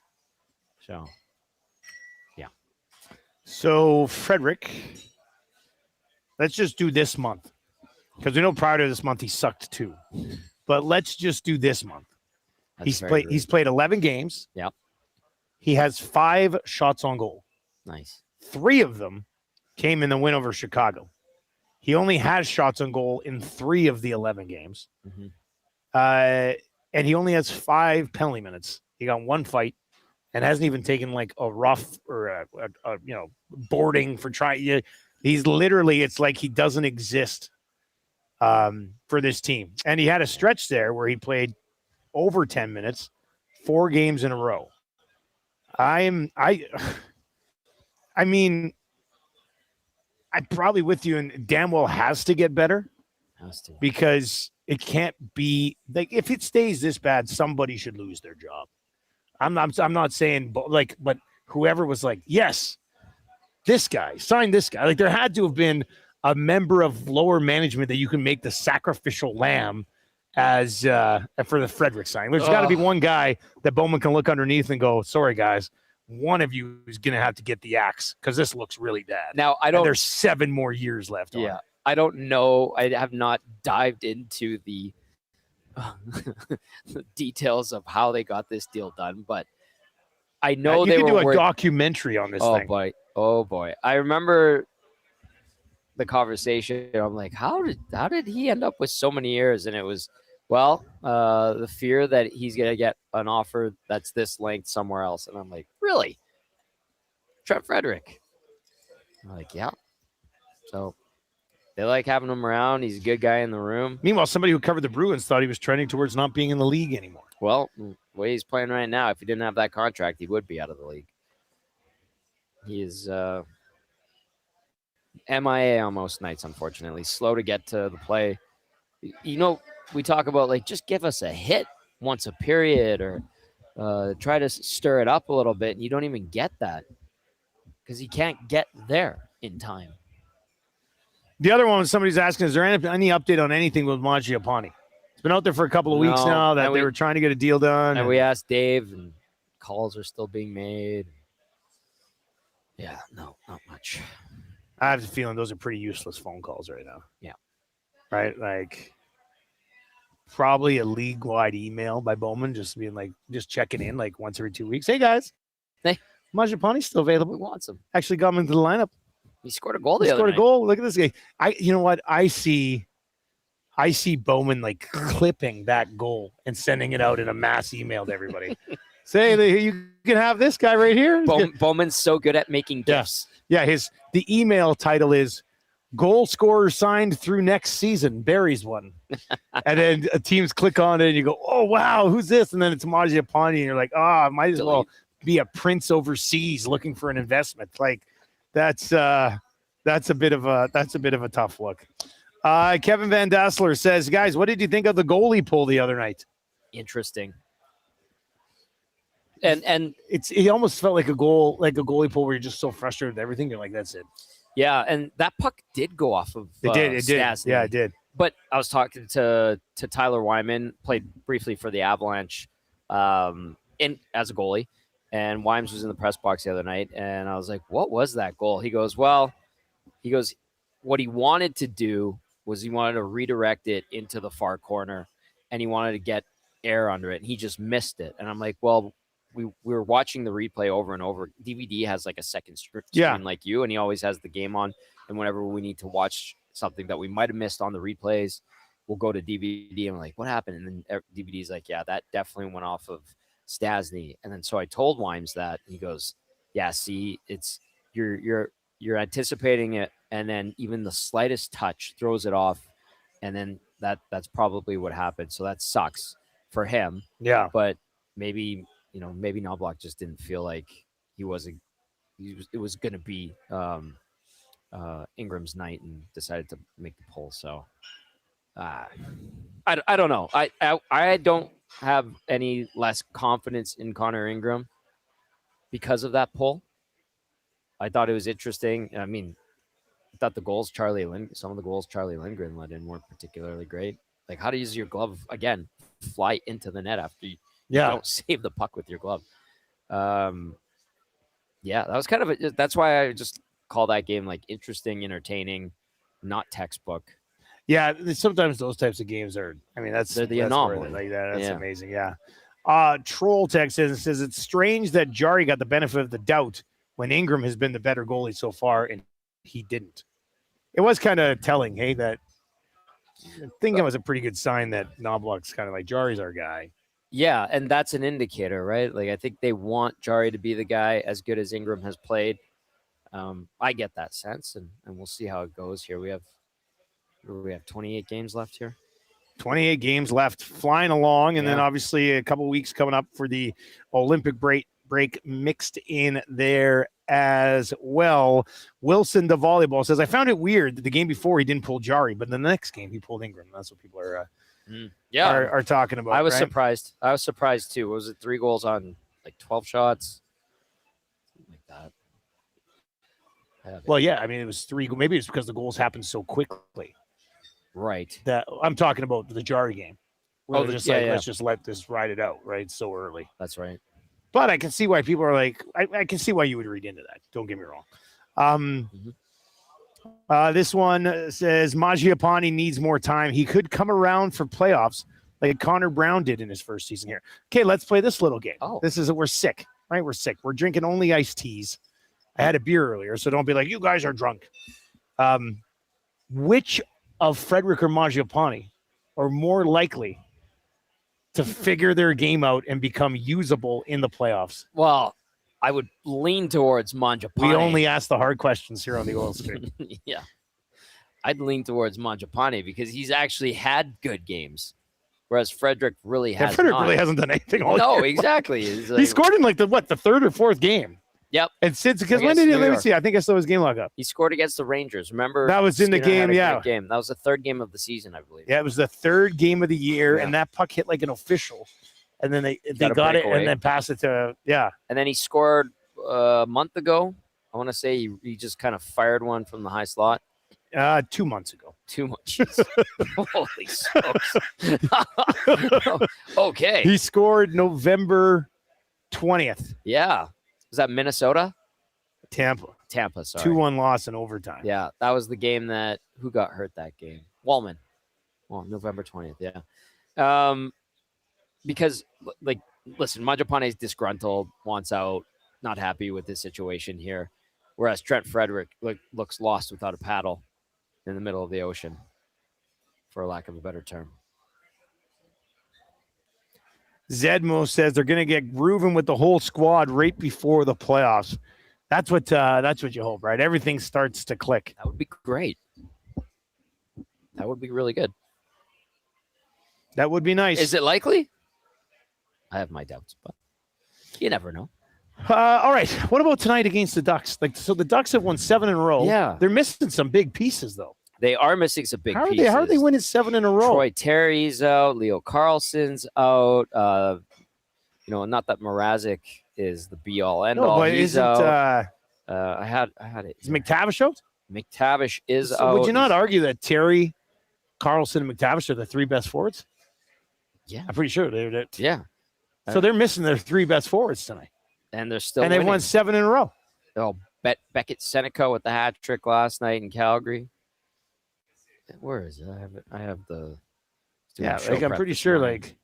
So, yeah. So, Frederic, let's just do this month, because we know prior to this month he sucked too. But let's just do this month. He's played 11 games. Yep. He has 5 shots on goal. Nice. 3 of them came in the win over Chicago. He only has shots on goal in 3 of the 11 games. Mm-hmm. And he only has 5 penalty minutes. He got 1 fight and hasn't even taken like a rough or a boarding for trying. He's literally, it's like he doesn't exist for this team. And he had a stretch there where he played over 10 minutes, 4 games in a row. I mean, I'm probably with you, and damn well has to get better. Because it can't be like if it stays this bad, somebody should lose their job. I'm not saying but whoever was like, yes, this guy, sign this guy. Like there had to have been a member of lower management that you can make the sacrificial lamb as for the Frederic sign. There's got to be one guy that Bowman can look underneath and go, sorry guys, one of you is going to have to get the axe because this looks really bad. Now, there's 7 more years left. Yeah. On it. I don't know. I have not dived into the details of how they got this deal done, but I know you they can were do a documentary on this thing. Oh boy. I remember the conversation. I'm like, how did he end up with so many years? And it was, the fear that he's going to get an offer that's this length somewhere else. And I'm like, really? Trent Frederic? I'm like, yeah. So they like having him around. He's a good guy in the room. Meanwhile, somebody who covered the Bruins thought he was trending towards not being in the league anymore. Well, the way he's playing right now, if he didn't have that contract, he would be out of the league. He is MIA on most nights, unfortunately. Slow to get to the play. We talk about, like, just give us a hit once a period or try to stir it up a little bit, and you don't even get that because he can't get there in time. The other one, somebody's asking, is there any update on anything with Mangiapane? It's been out there for a couple of weeks now that they were trying to get a deal done. And we asked Dave, and calls are still being made. Yeah, no, not much. I have a feeling those are pretty useless phone calls right now. Yeah. Right? Like, probably a league-wide email by Bowman just being like, just checking in like once every 2 weeks. Hey, guys. Hey. Mangiapane's still available. We want him. Actually got him into the lineup. He scored a goal the other night. Scored a goal. Look at this guy. You know what? I see Bowman like clipping that goal and sending it out in a mass email to everybody. Say, you can have this guy right here. Bowman's so good at making gifts. Yeah, the email title is "Goal Scorer Signed Through Next Season." Barry's one, and then teams click on it and you go, "Oh wow, who's this?" And then it's Mangiapane, and you're like, might as well be a prince overseas looking for an investment. Like that's a bit of a tough look. Kevin Van Dassler says, guys, what did you think of the goalie pull the other night? Interesting. And it almost felt like a goalie pull where you're just so frustrated with everything. You're like, that's it. Yeah, and that puck did go off of it did. Samasnki. Yeah, it did. But I was talking to Tyler Wyman, played briefly for the Avalanche as a goalie, and Wyman was in the press box the other night, and I was like, what was that goal? He goes, what he wanted to do was he wanted to redirect it into the far corner, and he wanted to get air under it, and he just missed it. And I'm like, well, we were watching the replay over and over. DVD has like a second screen like you, and he always has the game on. And whenever we need to watch something that we might have missed on the replays, we'll go to DVD and we're like, what happened? And then DVD's like, yeah, that definitely went off of Samasnki. And then so I told Wimes that. He goes, yeah, see, it's you're you're anticipating it, and then even the slightest touch throws it off, and then that's probably what happened. So that sucks for him. Yeah. But maybe Knobloch just didn't feel like it was going to be Ingram's night and decided to make the pull. So I don't know. I don't have any less confidence in Connor Ingram because of that pull. I thought it was interesting. I mean, I thought some of the goals Charlie Lindgren let in weren't particularly great. Like, how to use your glove again, fly into the net after you don't save the puck with your glove. Yeah, that was kind of that's why I just call that game like interesting, entertaining, not textbook. Yeah, sometimes those types of games are. I mean, they're the anomaly. Like that. That's amazing. Yeah. Troll text says it's strange that Jari got the benefit of the doubt when Ingram has been the better goalie so far, and he didn't. It was kind of telling, hey, that I think it was a pretty good sign that Knobloch's kind of like Jari's our guy. Yeah, and that's an indicator, right? Like, I think they want Jari to be the guy as good as Ingram has played. I get that sense, and we'll see how it goes here. We have 28 games left here. 28 games left, flying along, and then obviously a couple of weeks coming up for the Olympic break mixed in there as well. Wilson, the volleyball, says, I found it weird that the game before he didn't pull Jari, but the next game he pulled Ingram. That's what people are talking about. I was surprised. I was surprised too. What was it, 3 goals on like 12 shots? Something like that. Well, yeah, I mean, it was 3. Maybe it's because the goals happened so quickly. Right. That I'm talking about the Jari game. Let's just let this ride it out, right? So early. That's right. But I can see why people are like, I can see why you would read into that. Don't get me wrong. This one says Mangiapane needs more time. He could come around for playoffs like Connor Brown did in his first season here. Okay, let's play this little game. We're sick, right? We're sick. We're drinking only iced teas. I had a beer earlier, so don't be like, you guys are drunk. Which of Frederic or Mangiapane are more likely to figure their game out and become usable in the playoffs? Well, I would lean towards Mangiapane. We only ask the hard questions here on the Oil Stream. Yeah. I'd lean towards Mangiapane because he's actually had good games, whereas Frederic really hasn't. Frederic really hasn't done anything all year. No, exactly. He scored in like the 3rd or 4th game. Yep. And since because when did he? Let me see. I think I saw his game log up. He scored against the Rangers. Remember that was in the game. Yeah, game. That was the 3rd game of the season, I believe. Yeah, it was the 3rd game of the year, and that puck hit like an official, and then they got it and then passed it to And then he scored a month ago. I want to say he just kind of fired one from the high slot. 2 months ago. 2 months. Holy smokes. Okay. He scored November 20th. Yeah. Was that Minnesota? Tampa, sorry. 2-1 loss in overtime. Yeah, that was the game who got hurt that game? Wallman. Well, November 20th, yeah. Because, like, listen, Mangiapane is disgruntled, wants out, not happy with his situation here, whereas Trent Frederic looks lost without a paddle in the middle of the ocean, for lack of a better term. Zedmo says they're going to get grooving with the whole squad right before the playoffs. That's what you hope, right? Everything starts to click. That would be great. That would be really good. That would be nice. Is it likely? I have my doubts, but you never know. All right. What about tonight against the Ducks? So the Ducks have won 7 in a row. Yeah. They're missing some big pieces, though. They are missing some big pieces. How are they winning 7 in a row? Troy Terry's out. Leo Carlson's out. Not that Mrazek is the be-all, end-all. But He's out. I had it. Is McTavish out? McTavish is out. Would you not argue that Terry, Carlson, and McTavish are the 3 best forwards? Yeah. I'm pretty sure they're. Yeah. So they're missing their 3 best forwards tonight. And they're still winning. They've won 7 in a row. Oh, Beckett Seneca with the hat trick last night in Calgary. Where is it? I have the. Yeah, I'm pretty sure, like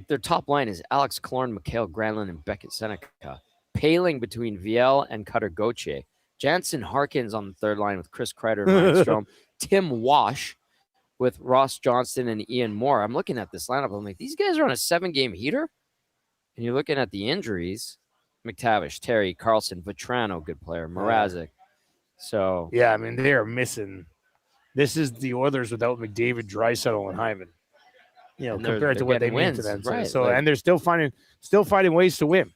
their top line is Alex Klorn, Mikhail Granlund, and Beckett Seneca. Paling between Viel and Cutter Gauthier. Jansen Harkins on the 3rd line with Chris Kreider and Ryan Strome. Tim Wash with Ross Johnston and Ian Moore. I'm looking at this lineup. I'm like, these guys are on a 7-game heater? And you're looking at the injuries. McTavish, Terry, Carlson, Vetrano, good player, Mrazek. So yeah, I mean they are missing. This is the Oilers without McDavid, Draisaitl, and Hyman. You know, compared to what they mean to them. Right, so and they're still finding ways to win.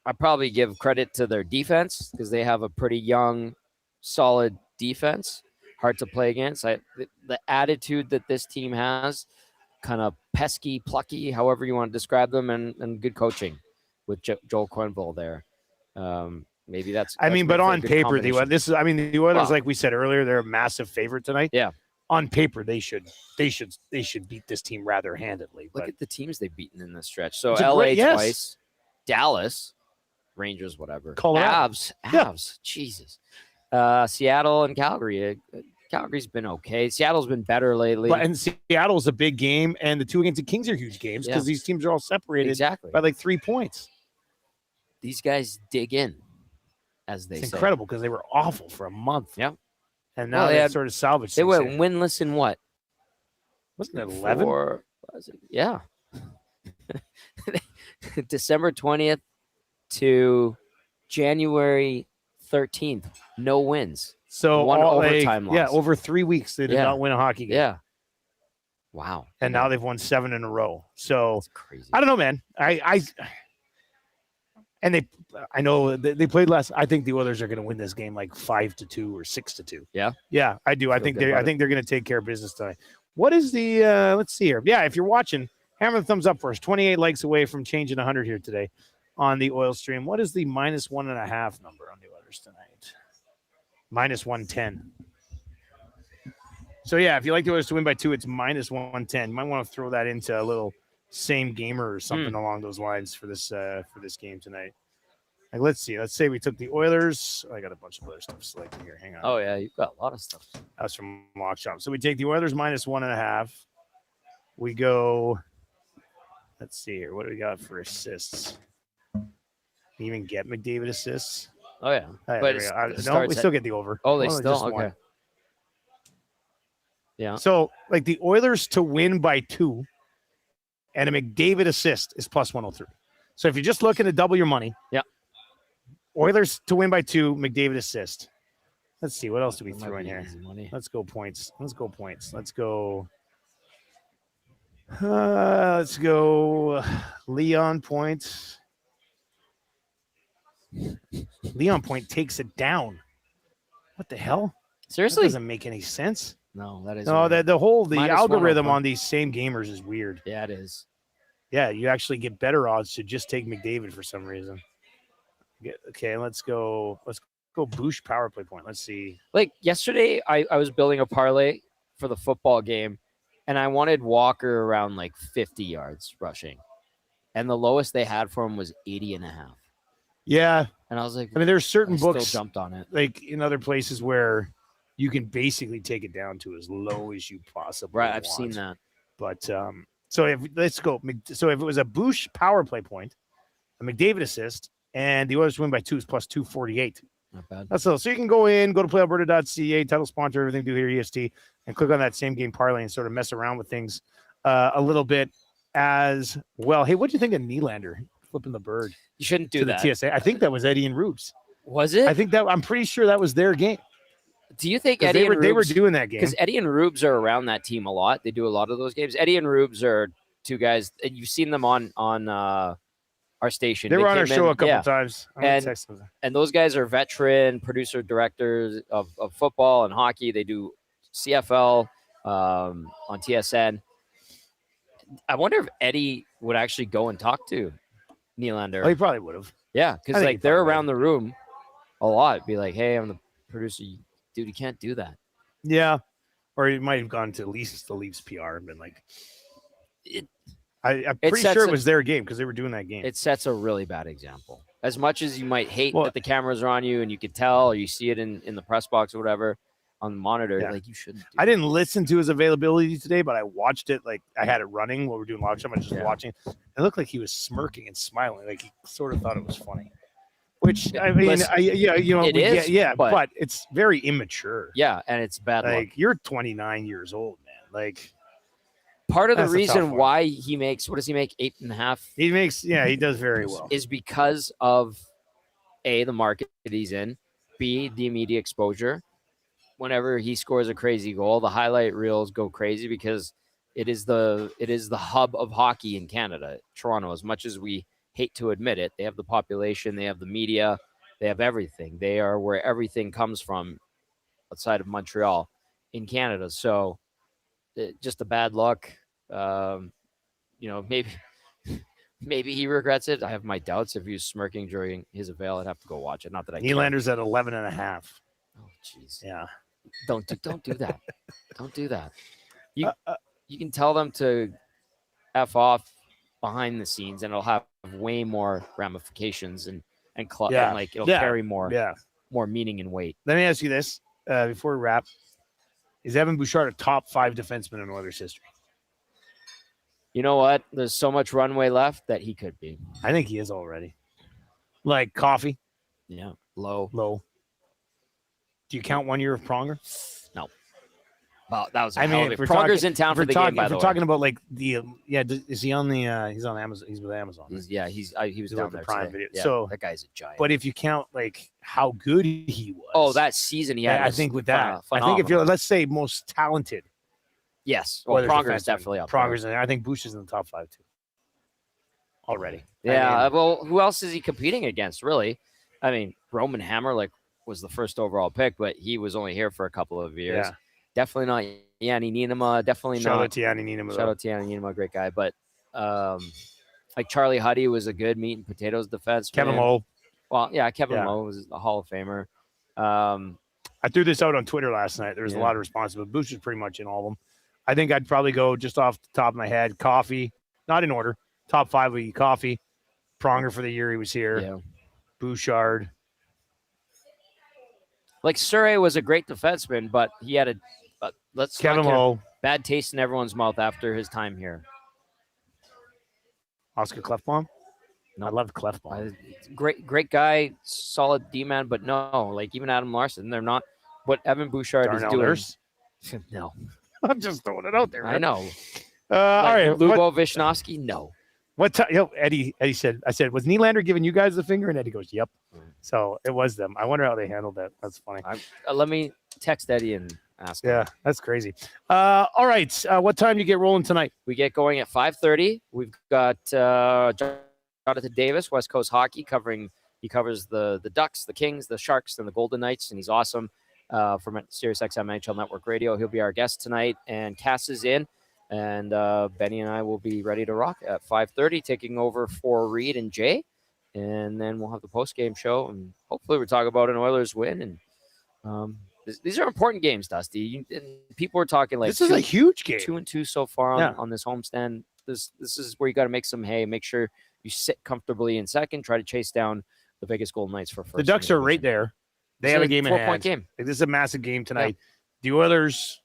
I probably give credit to their defense because they have a pretty young, solid defense, hard to play against. The attitude that this team has, kind of pesky, plucky, however you want to describe them, and good coaching with Joel Quenneville there. Maybe that's. I mean, but on paper, the Oilers, like we said earlier, they're a massive favorite tonight. Yeah. On paper, they should beat this team rather handedly. Look at the teams they've beaten in this stretch. So LA twice, Dallas, Rangers, whatever. Colorado. Avs, Jesus. Seattle and Calgary. Calgary's been okay. Seattle's been better lately. And Seattle's a big game, and the two against the Kings are huge games because these teams are all separated by like 3 points. These guys dig in, as they say. It's incredible because they were awful for a month. Yeah. And now they sort of salvaged. They went winless in what? Wasn't it 11? Yeah. December 20th to January 13th. No wins. So one overtime loss. Yeah, over 3 weeks they did not win a hockey game. Yeah. Wow. And now they've won 7 in a row. So that's crazy. I don't know, man. I know they played less. I think the Oilers are going to win this game like 5-2 or 6-2. Yeah. Yeah, I do. I think they're going to take care of business tonight. What is the let's see here. Yeah, if you're watching, hammer the thumbs up for us. 28 likes away from changing 100 here today on the oil stream. What is the -1.5 number on the Oilers tonight? -110. So yeah, if you like the Oilers to win by 2, it's -110. You might want to throw that into a little same gamer or something along those lines for this game tonight. Like, let's see. Let's say we took the Oilers. I got a bunch of other stuff selected here. Hang on. Oh yeah, you've got a lot of stuff. That's from Lock Shop. So we take the Oilers -1.5. We go. Let's see here. What do we got for assists? Can you even get McDavid assists? Oh yeah, but we still get the over. Oh, they still okay. One. Yeah. So like the Oilers to win by 2. And a McDavid assist is +103. So if you're just looking to double your money, Oilers to win by 2, McDavid assist. Let's see. What else do we throw in here? Let's go points. Let's go Leon points. Leon Point takes it down. What the hell? Seriously? That doesn't make any sense. No, that is no. The algorithm on these same gamers is weird. Yeah, it is. Yeah, you actually get better odds to just take McDavid for some reason. Okay, let's go Bouch power play point. Let's see. Like yesterday, I was building a parlay for the football game, and I wanted Walker around like 50 yards rushing, and the lowest they had for him was 80.5. Yeah, and I was like, I mean, there's certain books still jumped on it, like in other places where you can basically take it down to as low as you possibly want. I've seen that. But so if it was a Bouch power play point, a McDavid assist, and the Oilers win by 2 is +248. Not bad. That's all. So you can go to playalberta.ca, title sponsor, everything do here, EST, and click on that same game parlay and sort of mess around with things a little bit as well. Hey, what do you think of Nylander flipping the bird? You shouldn't do that. The TSA. I think that was Eddie and Rubes. Was it? I'm pretty sure that was their game. Do you think Eddie and Rubes, they were doing that game? Because Eddie and Rubes are around that team a lot. They do a lot of those games. Eddie and Rubes are two guys, and you've seen them on our station. They were on our show a couple times. And those guys are veteran producer directors of football and hockey. They do CFL on TSN. I wonder if Eddie would actually go and talk to Nylander. Oh, he probably would have. Yeah, because like they're around the room a lot. Be like, hey, I'm the producer. Dude, you can't do that. Yeah. Or he might have gone to at least the Leafs PR and been like, I'm pretty sure it was their game because they were doing that game. It sets a really bad example. As much as you might hate that the cameras are on you and you could tell or you see it in the press box or whatever on the monitor, like you shouldn't do I didn't listen to his availability today, but I watched it. Like I had it running while we were doing live show. I was just watching. It looked like he was smirking and smiling. Like he sort of thought it was funny. Which I mean, but it's very immature. Yeah, and it's bad. Like you're 29 years old, man. Like part of the That's a tough reason one. why he makes, what does he make, 8.5? He does very well. Is because of A, the market that he's in, B, the immediate exposure. Whenever he scores a crazy goal, the highlight reels go crazy because it is the hub of hockey in Canada, Toronto. As much as we hate to admit it, they have the population, they have the media, they have everything. They are where everything comes from outside of Montreal in Canada. So just a bad luck. Maybe he regrets it. I have my doubts. If he was smirking during his avail, I'd have to go watch it. Not that I care. Nylander's at 11.5. Oh, jeez. Yeah. Don't do that. Don't do that. You can tell them to F off behind the scenes, and it'll have way more ramifications and it'll carry more meaning and weight. Let me ask you this before we wrap: is Evan Bouchard a top 5 defenseman in Oilers history? You know what? There's so much runway left that he could be. I think he is already. Like coffee. Yeah. Low. Do you count 1 year of Pronger? No. Well, that was. Pronger's in town for the game. By the way, we're talking about like the is he on the? He's on Amazon. He's with Amazon. Right? He was down there. Prime Video. Yeah, so that guy's a giant. But if you count like how good he was, that season he had. I think with that, I think if you're, let's say, most talented. Yes. Well, Pronger's definitely up. Pronger's in there. I think Boucher's in the top 5 too. Already. Yeah. Well, who else is he competing against? Really? I mean, Roman Hammer was the first overall pick, but he was only here for a couple of years. Yeah. Definitely not Yanni Nienema. Definitely Shout not. out to Yanni Nienema. Shout out to Yanni Nienema, great guy. But like Charlie Huddy was a good meat and potatoes defenseman. Kevin Lowe. Well, yeah, Kevin Lowe was a Hall of Famer. I threw this out on Twitter last night. There was a lot of responses, but Boucher's pretty much in all of them. I think I'd probably go just off the top of my head. Coffee, not in order. Top 5 would be Coffee. Pronger for the year he was here. Yeah. Bouchard. Like Surrey was a great defenseman, but he had a Kevin Lowe. Bad taste in everyone's mouth after his time here. Oscar Klefbom? No. I loved Klefbom. Great guy, solid D-man, but no, like even Adam Larson, they're not what Evan Bouchard Darnell is doing. No. I'm just throwing it out there. I know. All right. Lubo Vishnowski, no. What time? Eddie said, was Nylander giving you guys the finger? And Eddie goes, yep. So it was them. I wonder how they handled that. That's funny. Let me text Eddie and ask him. Yeah, that's crazy. All right. What time do you get rolling tonight? We get going at 5:30. We've got Jonathan Davis, West Coast Hockey, he covers the Ducks, the Kings, the Sharks, and the Golden Knights, and he's awesome from SiriusXM NHL Network Radio. He'll be our guest tonight, and Cass is in. And Benny and I will be ready to rock at 5:30, taking over for Reed and Jay. And then we'll have the post-game show, and hopefully we'll talk about an Oilers win. And these are important games, Dusty. People are talking like this is a huge game. 2-2 so far on this homestand. This is where you got to make some hay. Make sure you sit comfortably in second. Try to chase down the Vegas Golden Knights for first. The Ducks are right there. They have a game in hand. 4-point game. This is a massive game tonight. Yeah. The Oilers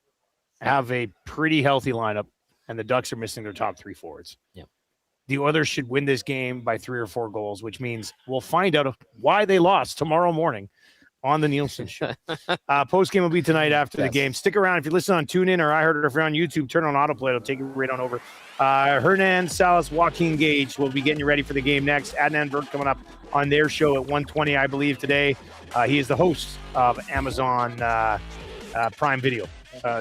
have a pretty healthy lineup, and the Ducks are missing their top 3 forwards. Yep. The Oilers should win this game by 3 or 4 goals, which means we'll find out why they lost tomorrow morning on the Nielsen Show. Post game will be tonight after the game. Stick around. If you listen on TuneIn or iHeart, or if you're on YouTube, turn on autoplay. It'll take you right on over. Hernan, Salas, Joaquin Gage will be getting you ready for the game next. Adnan Burke coming up on their show at 1:20, I believe, today. He is the host of Amazon Prime Video.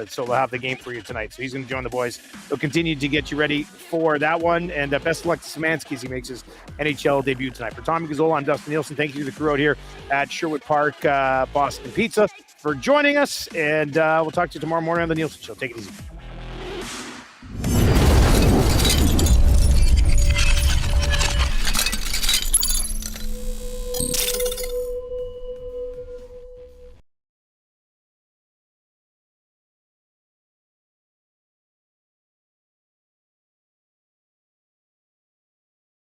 So they'll have the game for you tonight. So he's going to join the boys. They'll continue to get you ready for that one. And best of luck to Samasnki as he makes his NHL debut tonight. For Tommy Gazzola, I'm Dustin Nielson. Thank you to the crew out here at Sherwood Park, Boston Pizza for joining us. And we'll talk to you tomorrow morning on the Nielsen Show. Take it easy.